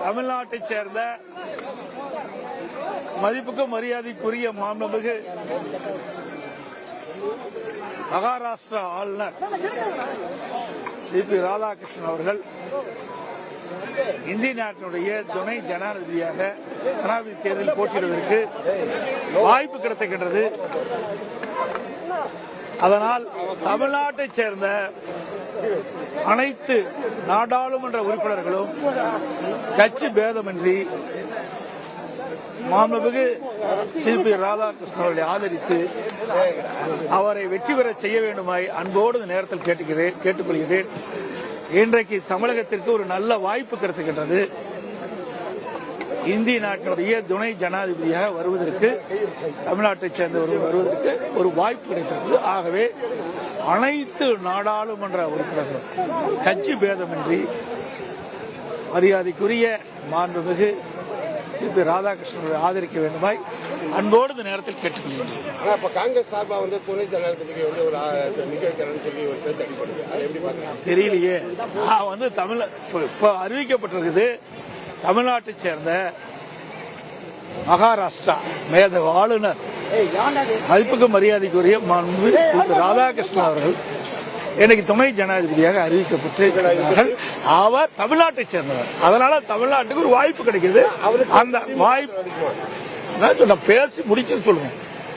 தமிழ்நாட்டைச் சேர்ந்த மதிப்புக்கும் மரியாதைக்குரிய மாண்புமிகு மகாராஷ்டிரா ஆளுநர் சிபி ராதாகிருஷ்ணன் அவர்கள் இந்திய நாட்டினுடைய துணை ஜனாதிபதியாக ஜனாதிபதி தேர்தலில் போட்டியிடுவதற்கு வாய்ப்பு கிடைத்திருக்கின்றது. அதனால் தமிழ்நாட்டைச் சேர்ந்த அனைத்து நாடாளுமன்ற உறுப்பினர்களும் கட்சி பேதமின்றி மாண்புமிகு சிபி ராதாகிருஷ்ணன் அவர்களை ஆதரித்து அவரை வெற்றி பெற செய்ய வேண்டுமாய் அன்போடு இந்த நேரத்தில் கேட்டுக்கொள்கிறேன். இன்றைக்கு தமிழகத்திற்கு ஒரு நல்ல வாய்ப்பு கிடைத்திருக்கின்றது. இந்திய நாட்டினுடைய துணை ஜனாதிபதியாக வருவதற்கு தமிழ்நாட்டைச் சேர்ந்தவர்கள் வருவதற்கு ஒரு வாய்ப்பு கிடைக்கிறது. ஆகவே அனைத்து நாடாளுமன்ற உறுப்பினர்களும் கட்சி பேதமின்றி மரியாதைக்குரிய மாண்புமிகு சிபி ராதாகிருஷ்ணன் ஆதரிக்க வேண்டுமாய் அன்போடு இந்த நேரத்தில் கேட்டுக்கொள்கிறேன். காங்கிரஸ் சார்பா துணை ஜனாதிபதிக்கு தெரியலையே. நான் தமிழ் இப்ப அறிவிக்கப்பட்டிருக்குது. தமிழ்நாட்டைச் சேர்ந்த மகாராஷ்டிரா மேதகு ஆளுநர் மதிப்புக்கு மரியாதைக்குரிய மாண்புமிகு சிபி ராதாகிருஷ்ணன் அவர்கள் எனக்கு துணை ஜனாதிபதியாக அறிவிக்கப்பட்டிருக்கிறார்கள். அவர் தமிழ்நாட்டை சேர்ந்தவர். அதனால தமிழ்நாட்டுக்கு ஒரு வாய்ப்பு கிடைக்குது. அந்த வாய்ப்பு நான் பேசி முடிச்சு சொல்லுவேன்.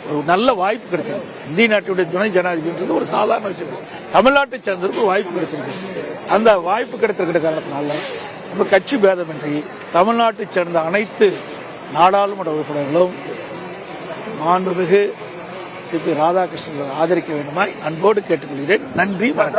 ஒரு நல்ல வாய்ப்பு கிடைச்சிருக்கு. இந்திய நாட்டுடைய துணை ஜனாதிபதி ஒரு சாதாரண விஷயம். தமிழ்நாட்டை சேர்ந்தவருக்கு வாய்ப்பு கிடைச்சிருக்கு. அந்த வாய்ப்பு கிடைத்திருக்கிற காரணத்தினால நம்ம கட்சி பேதமின்றி தமிழ்நாட்டை சேர்ந்த அனைத்து நாடாளுமன்ற உறுப்பினர்களும் மாண்புமிகு சிபி ராதாகிருஷ்ணன் ஆதரிக்க வேண்டுமாய் அன்போடு கேட்டுக்கொள்கிறேன். நன்றி, வணக்கம்.